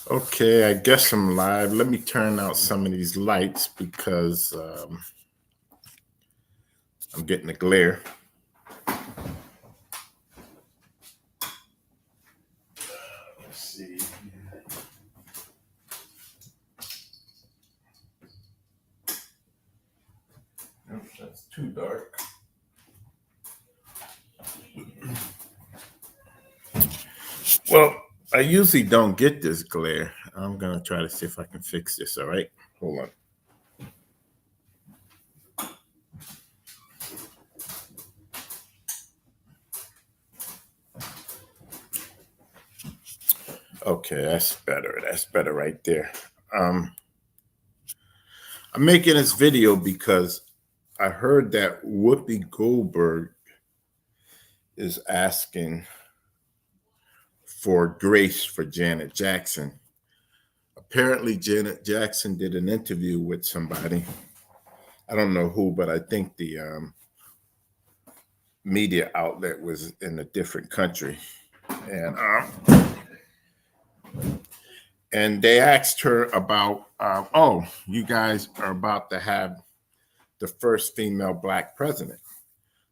Okay, I guess I'm live. Let me turn out some of these lights because I'm getting a glare. Let's see. Nope, that's too dark. Well, I usually don't get this glare. I'm going to try to see if I can fix this, all right? Hold on. Okay, that's better. That's better right there. Um, I'm making this video because I heard that Whoopi Goldberg is asking for grace for Janet Jackson. Apparently, Janet Jackson did an interview with somebody. I don't know who, but I think the media outlet was in a different country, and they asked her about, oh, you guys are about to have the first female Black president.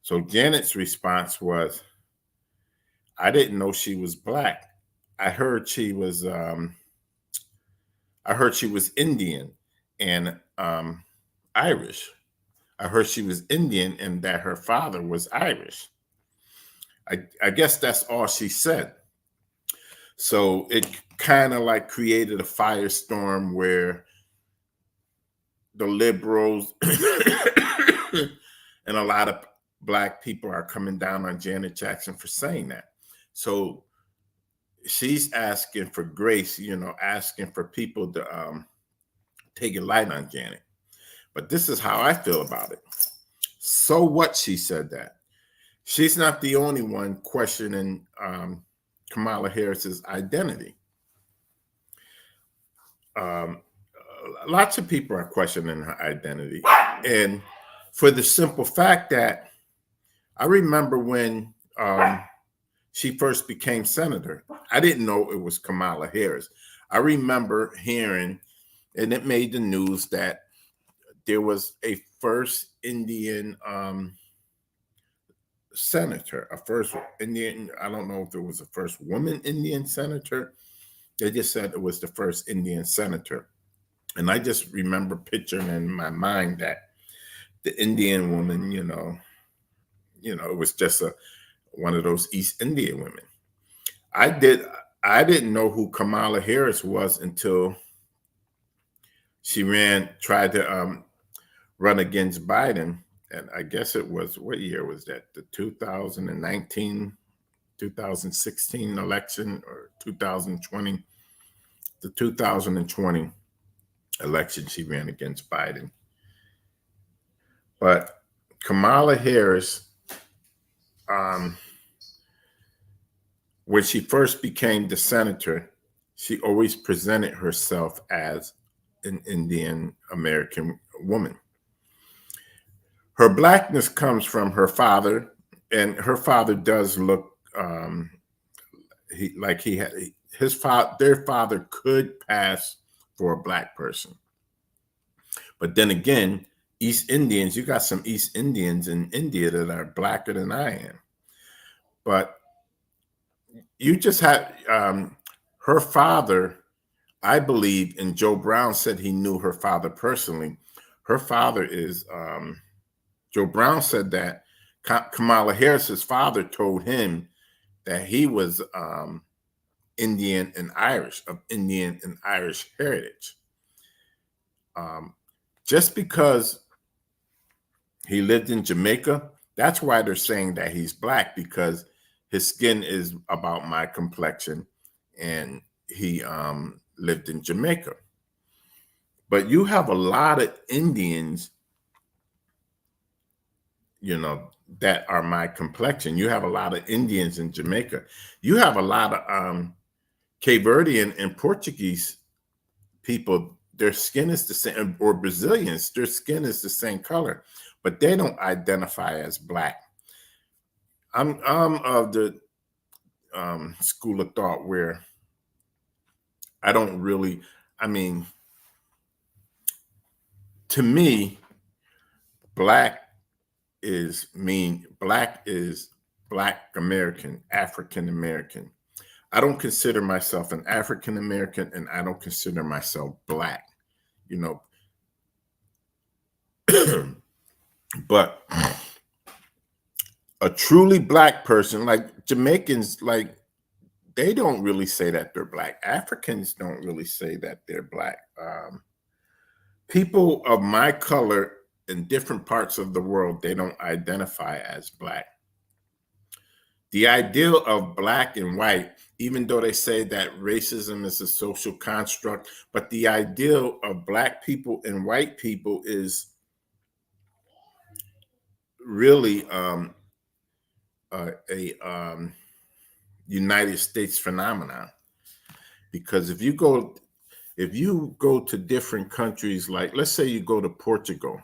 So Janet's response was, I didn't know she was Black. I heard she was Indian and Irish. I heard she was Indian and that her father was Irish. I guess that's all she said. So it kind of like created a firestorm where the liberals and a lot of Black people are coming down on Janet Jackson for saying that. So she's asking for grace, asking for people to take a light on Janet. But this is how I feel about it. So what? She said that. She's not the only one questioning Kamala Harris's identity. Um, Lots of people are questioning her identity. And for the simple fact that I remember when she first became senator, I didn't know it was Kamala Harris. I remember hearing, and it made the news, that there was a first Indian senator, a first Indian, I don't know if there was a first woman Indian senator. They just said it was the first Indian senator. And I just remember picturing in my mind that the Indian woman, it was just one of those East Indian women. I didn't know who Kamala Harris was until she tried to run against Biden. And I guess it was, what year was that? The 2019, 2016 election, or 2020? The 2020 election, she ran against Biden. But Kamala Harris, when she first became the senator, she always presented herself as an Indian American woman. Her Blackness comes from her father, and her father does look their father could pass for a Black person. But then again, East Indians, you got some East Indians in India that are Blacker than I am. But you just had her father, I believe, and Joe Brown said he knew her father personally. Her father is, Joe Brown said that Kamala Harris's father told him that he was Indian and Irish, of Indian and Irish heritage. Just because he lived in Jamaica, that's why they're saying that he's Black, because his skin is about my complexion, and he lived in Jamaica. But you have a lot of Indians, that are my complexion. You have a lot of Indians in Jamaica. You have a lot of Cape Verdean and Portuguese people. Their skin is the same, or Brazilians, their skin is the same color, but they don't identify as Black. I'm of the school of thought where I don't really, I mean, to me, black black is Black American, African American. I don't consider myself an African American, and I don't consider myself black, you know. But a truly black person, like Jamaicans, like they don't really say that they're black. Africans don't really say that they're black. People of my color in different parts of the world, they don't identify as black. The ideal of black and white, even though they say that racism is a social construct, but the ideal of black people and white people is really a United States phenomenon. Because if you go to different countries, like let's say you go to Portugal,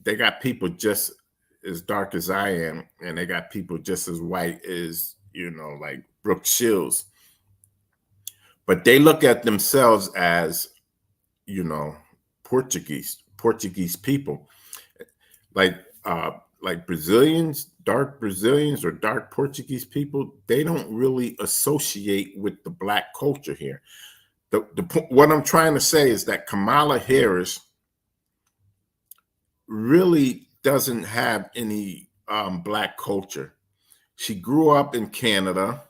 they got people just as dark as I am, and they got people just as white as, like Brooke Shields. But they look at themselves as, you know, Portuguese people. Like Brazilians, dark Brazilians or dark Portuguese people, they don't really associate with the black culture here. What I'm trying to say is that Kamala Harris really doesn't have any black culture. She grew up in Canada.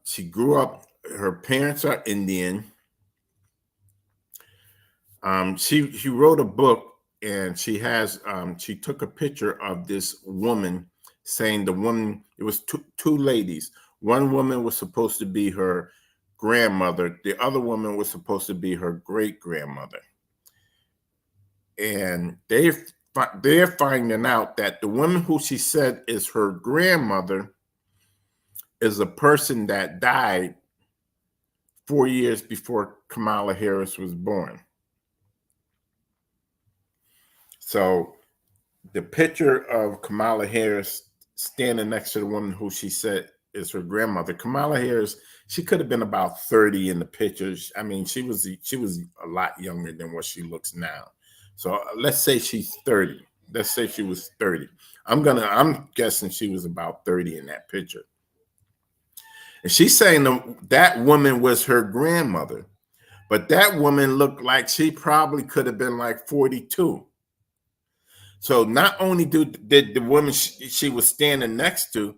She grew up, her parents are Indian. She wrote a book, and she took a picture of this woman, saying it was two ladies. One woman was supposed to be her grandmother. The other woman was supposed to be her great grandmother. And they're finding out that the woman who she said is her grandmother is a person that died 4 years before Kamala Harris was born. So the picture of Kamala Harris standing next to the woman who she said is her grandmother. Kamala Harris, she could have been about 30 in the pictures. I mean, she was a lot younger than what she looks now. So let's say she's 30. Let's say she was 30. I'm guessing she was about 30 in that picture. And she's saying that woman was her grandmother, but that woman looked like she probably could have been like 42. So not only did the woman she was standing next to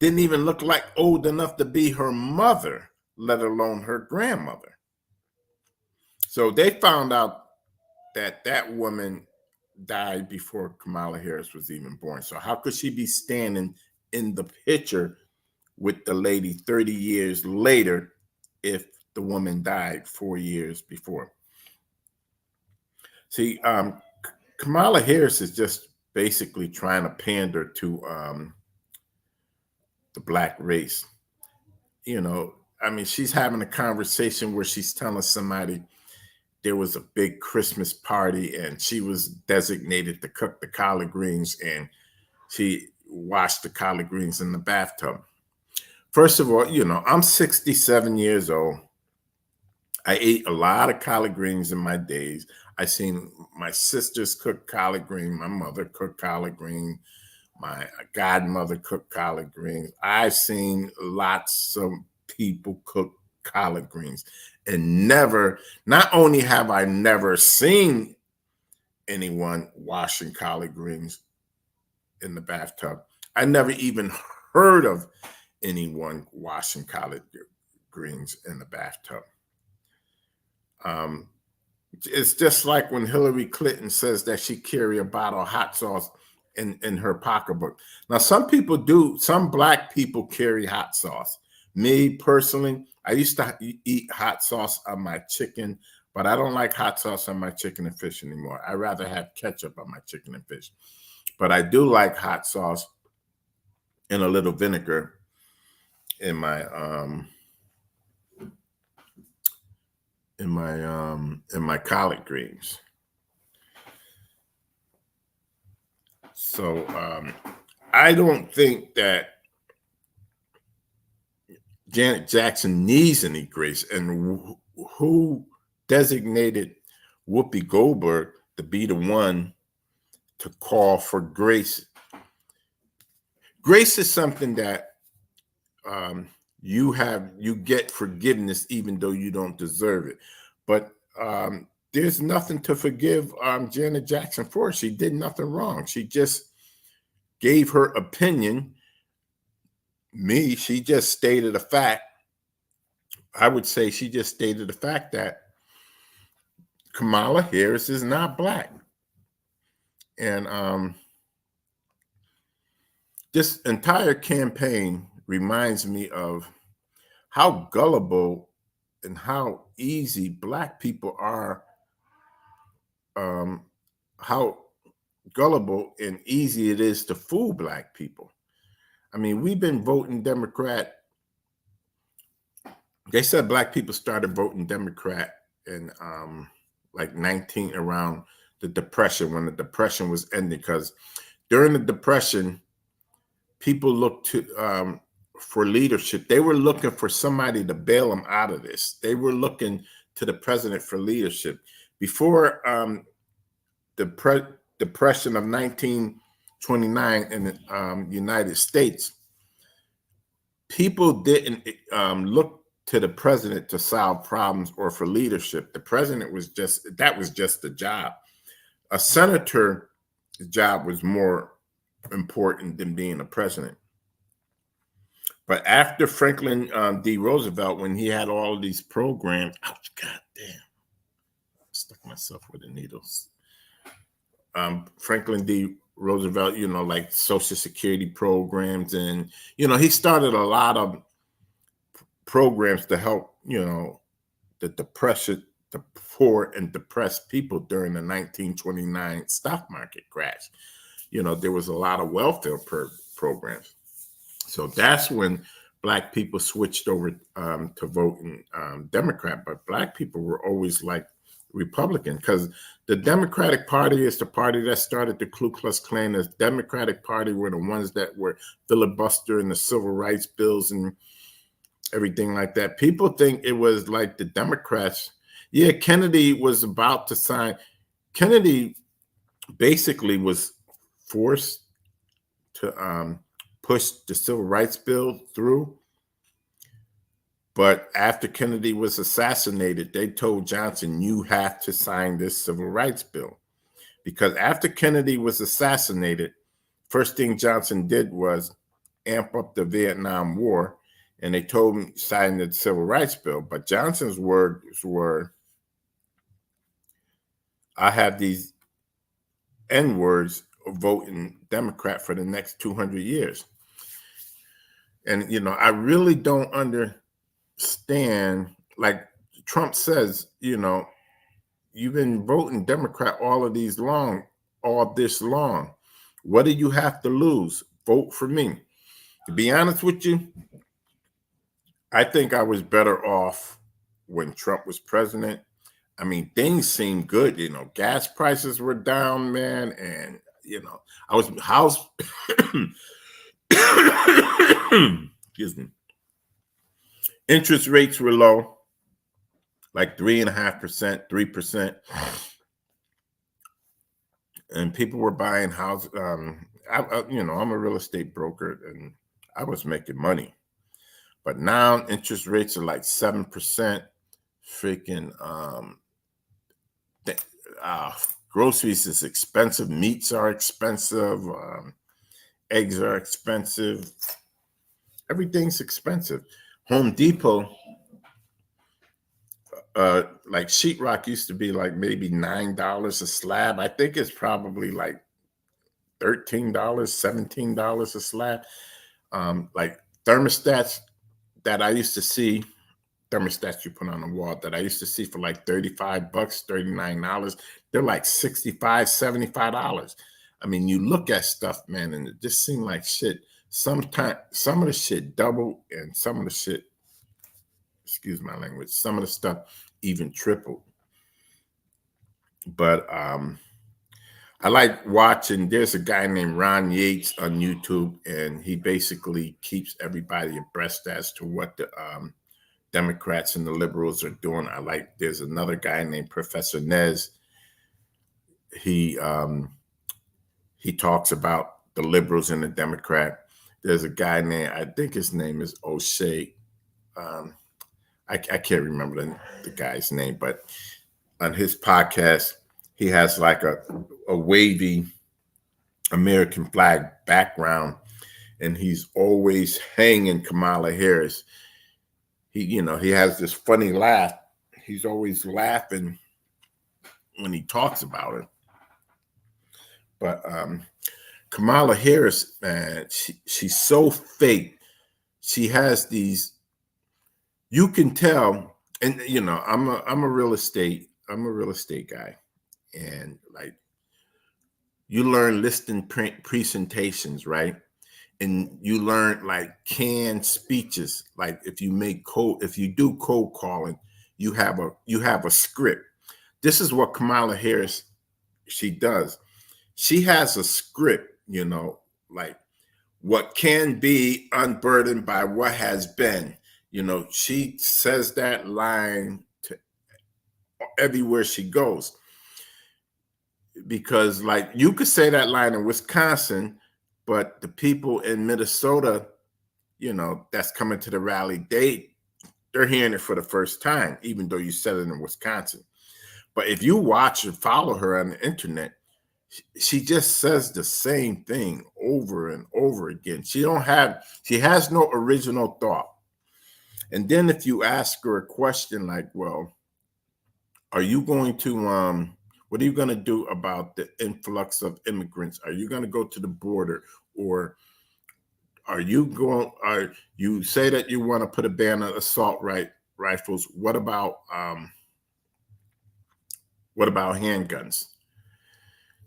didn't even look like old enough to be her mother, let alone her grandmother. So they found out that woman died before Kamala Harris was even born. So how could she be standing in the picture with the lady 30 years later if the woman died 4 years before? See, Kamala Harris is just basically trying to pander to the black race. I mean, she's having a conversation where she's telling somebody there was a big Christmas party and she was designated to cook the collard greens, and she washed the collard greens in the bathtub. First of all, I'm 67 years old. I ate a lot of collard greens in my days. I seen my sisters cook collard greens. My mother cooked collard greens. My godmother cooked collard greens. I've seen lots of people cook collard greens, and not only have I never seen anyone washing collard greens in the bathtub, I never even heard of anyone washing collard greens in the bathtub. It's just like when Hillary Clinton says that she carry a bottle of hot sauce in her pocketbook. Now, some black people carry hot sauce. Me personally, I used to eat hot sauce on my chicken, but I don't like hot sauce on my chicken and fish anymore. I rather have ketchup on my chicken and fish. But I do like hot sauce and a little vinegar in my collard greens. So I don't think that Janet Jackson needs any grace. And who designated Whoopi Goldberg to be the one to call for grace? Grace is something that you get forgiveness even though you don't deserve it. But there's nothing to forgive Janet Jackson for. She did nothing wrong. She just gave her opinion. She just stated a fact. I would say she just stated the fact that Kamala Harris is not black. And this entire campaign reminds me of how gullible and how easy black people are, how gullible and easy it is to fool black people. I mean, we've been voting Democrat. They said black people started voting Democrat in like around the Depression, when the Depression was ending, because during the Depression, people looked to for leadership. They were looking for somebody to bail them out of this. They were looking to the president for leadership. Before the Depression of 1929 in the United States, people didn't look to the president to solve problems or for leadership. The president was just the job. A senator's job was more important than being a president. But after Franklin D. Roosevelt, when he had all of these programs, ouch, goddamn, stuck myself with the needles. Franklin D. Roosevelt, like Social Security programs, and he started a lot of programs to help, the poor and depressed people during the 1929 stock market crash. There was a lot of welfare programs. So that's when black people switched over to voting Democrat. But black people were always like Republican, because the Democratic Party is the party that started the Ku Klux Klan. The Democratic Party were the ones that were filibustering the civil rights bills and everything like that. People think it was like the Democrats. Yeah, Kennedy was about to sign. Kennedy basically was forced to push the civil rights bill through. But after Kennedy was assassinated, they told Johnson, you have to sign this civil rights bill. Because after Kennedy was assassinated, first thing Johnson did was amp up the Vietnam War, and they told him sign the civil rights bill. But Johnson's words were, I have these N-words voting Democrat for the next 200 years. And, I really don't understand, like Trump says, you've been voting Democrat all this long. What do you have to lose? Vote for me. To be honest with you, I think I was better off when Trump was president. I mean, things seemed good. Gas prices were down, man. And, I was house. Excuse me. Interest rates were low, like 3.5%, 3%. And people were buying houses. I'm a real estate broker, and I was making money. But now interest rates are like 7%. Freaking groceries is expensive. Meats are expensive. Eggs are expensive. Everything's expensive. Home Depot, like sheetrock used to be like maybe $9 a slab. I think it's probably like $13, $17 a slab. Like thermostats that I used to see, thermostats you put on the wall that I used to see for like $35, $39, they're like $65, $75. I mean, you look at stuff, man, and it just seemed like shit. Sometimes some of the shit doubled, and some of the shit, excuse my language, some of the stuff even tripled. But I like watching. There's a guy named Ron Yates on YouTube, and he basically keeps everybody abreast as to what the Democrats and the liberals are doing. I like. There's another guy named Professor Nez. He he talks about the liberals and the Democrat. There's a guy named, I think his name is O'Shea. Um, I can't remember the guy's name, but on his podcast, he has like a wavy American flag background, and he's always hanging Kamala Harris. He has this funny laugh. He's always laughing when he talks about it. But Kamala Harris, man, she's so fake. She has these. You can tell, and I'm a real estate guy, and like you learn listing presentations, right? And you learn like canned speeches. Like if you do cold calling, you have a script. This is what Kamala Harris she does. She has a script, like what can be unburdened by what has been. She says that line to everywhere she goes. Because like you could say that line in Wisconsin, but the people in Minnesota, that's coming to the rally, they're hearing it for the first time, even though you said it in Wisconsin. But if you watch and follow her on the internet, she just says the same thing over and over again. She has no original thought. And then if you ask her a question like, well, are you going to what are you going to do about the influx of immigrants? Are you going to go to the border, or you say that you want to put a ban on assault rifles? What about handguns?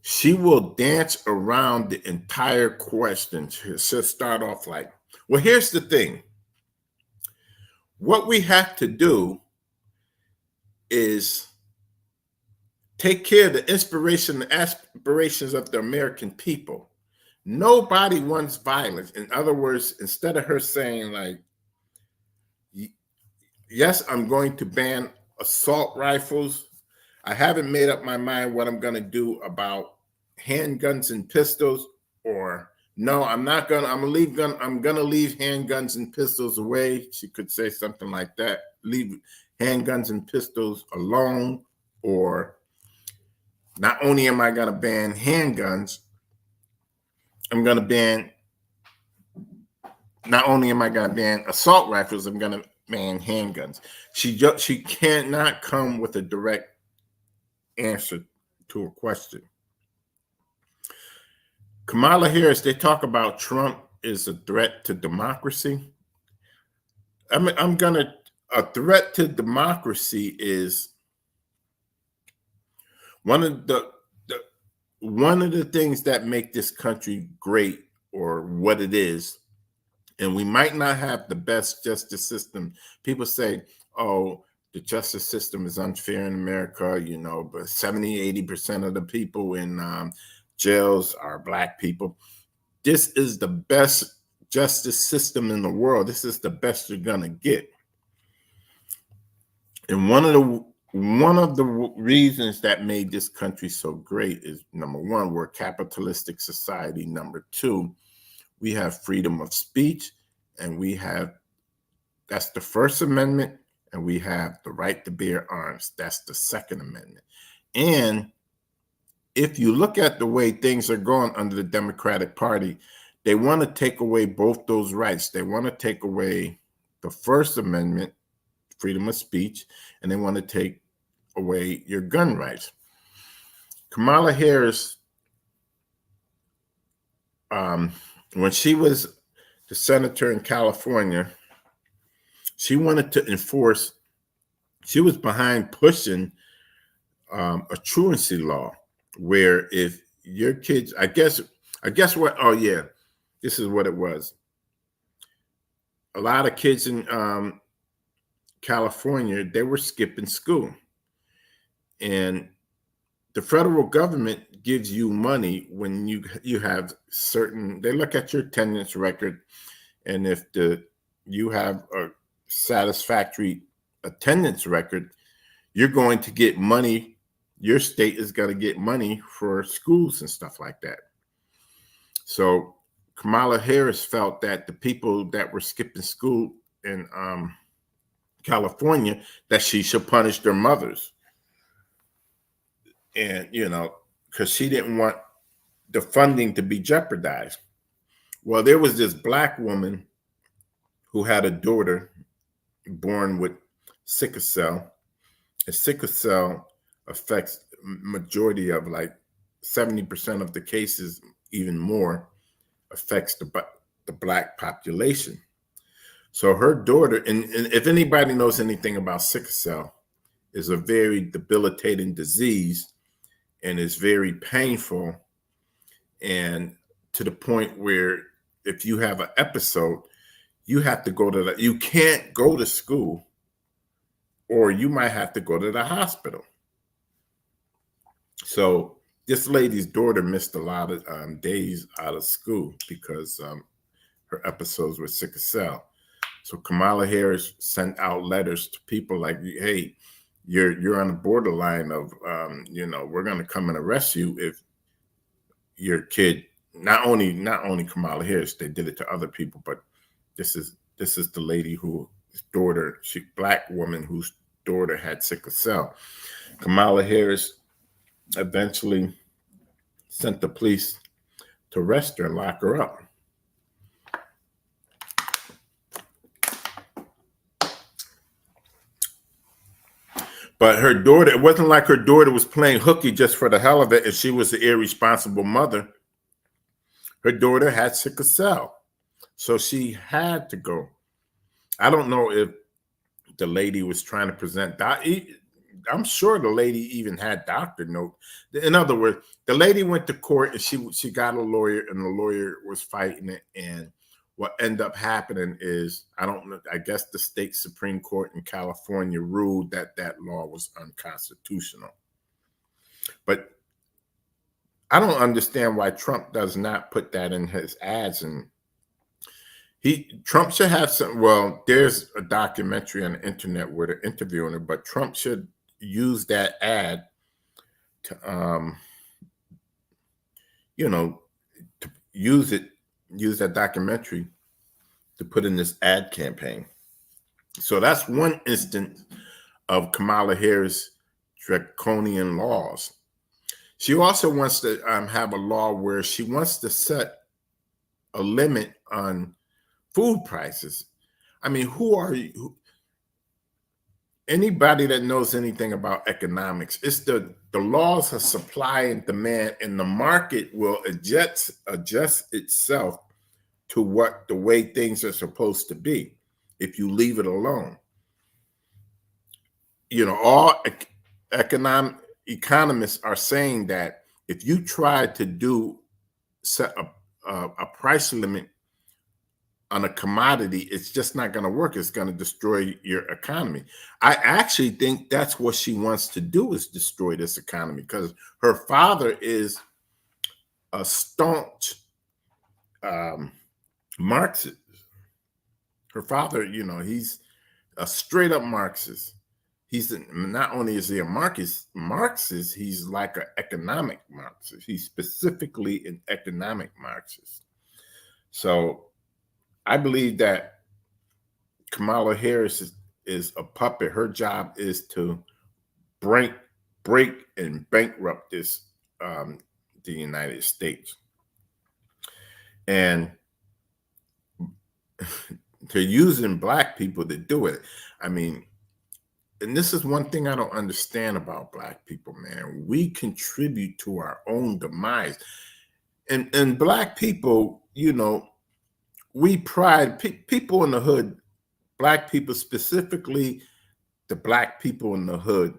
She will dance around the entire question. She'll start off like, well, here's the thing. What we have to do is take care of the inspiration and aspirations of the American people. Nobody wants violence. In other words, instead of her saying like, yes, I'm going to ban assault rifles, I haven't made up my mind what I'm going to do about handguns and pistols, or no, I'm not going to, I'm going to leave handguns and pistols away. She could say something like that. Leave handguns and pistols alone, or not only am I going to ban handguns, not only am I going to ban assault rifles, I'm going to ban handguns. She cannot come with a direct answer to a question. Kamala Harris, they talk about Trump is a threat to democracy. A threat to democracy is one of the things that make this country great, or what it is. And we might not have the best justice system. People say, oh, the justice system is unfair in America, but 70-80% of the people in jails are Black people. This is the best justice system in the world. This is the best you're gonna get. And one of the reasons that made this country so great is, number one, we're a capitalistic society. Number two, we have freedom of speech, and that's the First Amendment, and we have the right to bear arms. That's the Second Amendment. And if you look at the way things are going under the Democratic Party, they want to take away both those rights. They want to take away the First Amendment, freedom of speech, and they want to take away your gun rights. Kamala Harris, when she was the senator in California, she wanted to enforce, she was behind pushing a truancy law, where if your kids, I guess what, oh yeah, this is what it was. A lot of kids in California, they were skipping school. And the federal government gives you money when you have certain. They look at your attendance record, and if you have a satisfactory attendance record, you're going to get money. Your state is going to get money for schools and stuff like that. So Kamala Harris felt that the people that were skipping school in California, that she should punish their mothers. And, because she didn't want the funding to be jeopardized. Well, there was this Black woman who had a daughter born with sickle cell. And sickle cell affects majority of, like, 70% of the cases, even more, affects the Black population. So her daughter, and if anybody knows anything about sickle cell, is a very debilitating disease and is very painful, and to the point where if you have an episode, you have to you can't go to school, or you might have to go to the hospital. So this lady's daughter missed a lot of days out of school because her episodes with sickle cell. So Kamala Harris sent out letters to people like, hey, you're on the borderline of, we're going to come and arrest you if your kid, not only Kamala Harris, they did it to other people, but this is the lady whose daughter, Black woman whose daughter had sickle cell. Kamala Harris eventually sent the police to arrest her and lock her up. But her daughter, it wasn't like her daughter was playing hooky just for the hell of it and she was the irresponsible mother. Her daughter had sickle cell, so she had to go. I don't know if the lady was trying to present that. I'm sure the lady even had doctor note. In other words, the lady went to court and she got a lawyer, and the lawyer was fighting it. And what ended up happening is, I don't know, I guess the state Supreme Court in California ruled that that law was unconstitutional. But I don't understand why Trump does not put that in his ads. And Trump should have some, well, there's a documentary on the internet where they're interviewing her, but Trump should use that ad to, to use that documentary to put in this ad campaign. So that's one instance of Kamala Harris' draconian laws. She also wants to have a law where she wants to set a limit on food prices. I mean, who are you? Anybody that knows anything about economics, it's the laws of supply and demand, and the market will adjust itself to the way things are supposed to be if you leave it alone. All economists are saying that if you try to set a price limit on a commodity, it's just not going to work. It's going to destroy your economy. I actually think that's what she wants to do, is destroy this economy, because her father is a staunch Marxist. Her father, he's a straight up Marxist. Not only is he a Marxist, he's like an economic Marxist. He's specifically an economic Marxist. So I believe that Kamala Harris is a puppet. Her job is to break and bankrupt the United States. And they're using Black people to do it. I mean, and this is one thing I don't understand about Black people, man. We contribute to our own demise. And Black people, we pride people in the hood, Black people, specifically the Black people in the hood,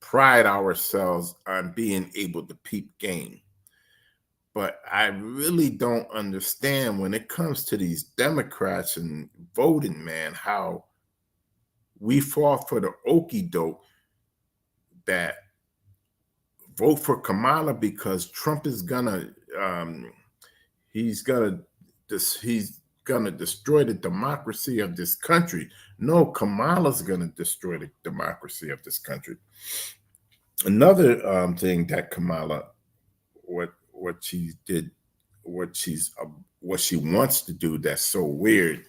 pride ourselves on being able to peep game. But I really don't understand when it comes to these Democrats and voting, man, how we fall for the okie doke that vote for Kamala because Trump is gonna he's gonna he's gonna destroy the democracy of this country. No, Kamala's gonna destroy the democracy of this country. Another thing that Kamala, what she did, what she wants to do that's so weird.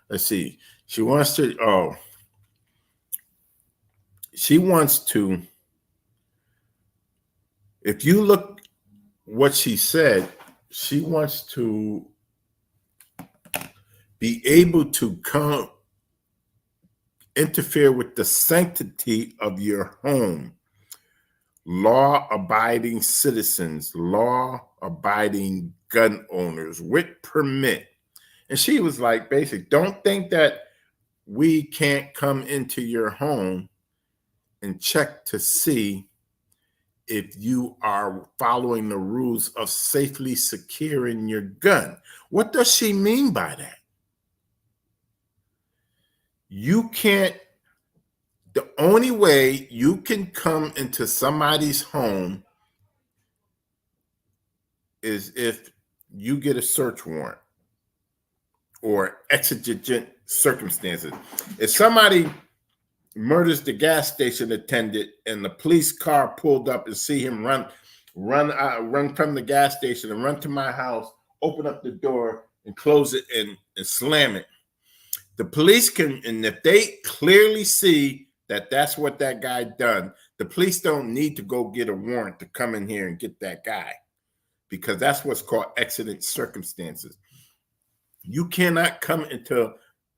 Let's see. She wants to. She wants to. If you look what she said, she wants to be able to come interfere with the sanctity of your home. Law-abiding citizens, law-abiding gun owners with permit. And she was like, basically, don't think that we can't come into your home and check to see if you are following the rules of safely securing your gun. What does she mean by that? You can't, the only way you can come into somebody's home is if you get a search warrant or exigent circumstances. If somebody murders the gas station attendant and the police car pulled up and see him run from the gas station and run to my house, open up the door and close it and slam it. The police can, and if they clearly see that that's what that guy done, the police don't need to go get a warrant to come in here and get that guy, because that's what's called exigent circumstances. You cannot come into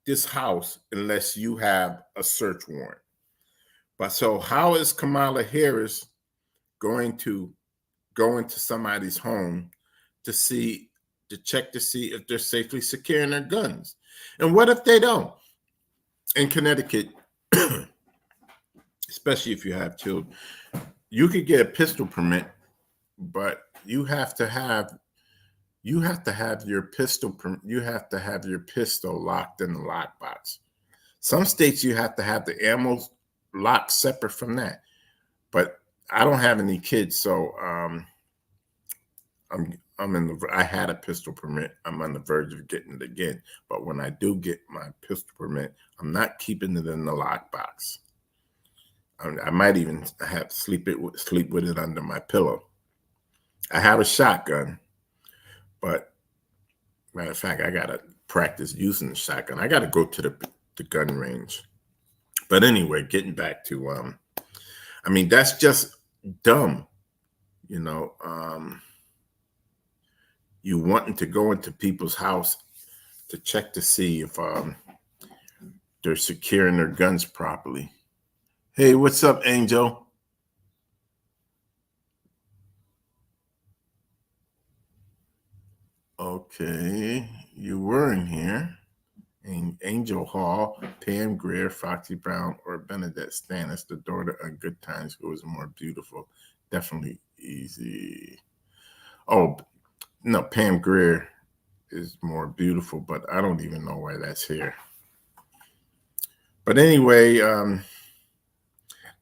this house unless you have a search warrant. But so how is Kamala Harris going to go into somebody's home to check to see if they're safely securing their guns? And what if they don't? In Connecticut, especially if you have children, you could get a pistol permit, but you have to have your pistol locked in the lockbox. Some states you have to have the ammo locked separate from that. But I don't have any kids, so I had a pistol permit. I'm on the verge of getting it again. But when I do get my pistol permit, I'm not keeping it in the lockbox. I might even have sleep with it under my pillow. I have a shotgun, but matter of fact, I gotta practice using the shotgun. I gotta go to the gun range. But anyway, getting back to that's just dumb, you know. You wanting to go into people's house to check to see if they're securing their guns properly. Hey, what's up, Angel? Okay, you were in here. Angel Hall, Pam Grier, Foxy Brown, or Bernadette Stannis, the daughter of Good Times, who was more beautiful. Definitely easy. Oh, no, Pam Grier is more beautiful, but I don't even know why that's here. But anyway,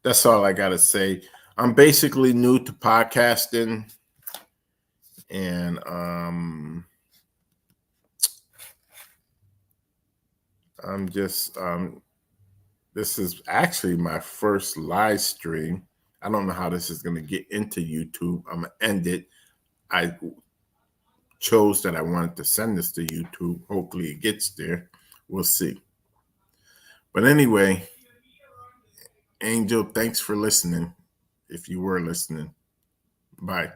that's all I got to say. I'm basically new to podcasting, and I'm just this is actually my first live stream. I don't know how this is going to get into YouTube. I'm going to end it. I chose that I wanted to send this to YouTube. Hopefully it gets there. We'll see. But anyway, Angel, thanks for listening. If you were listening, bye.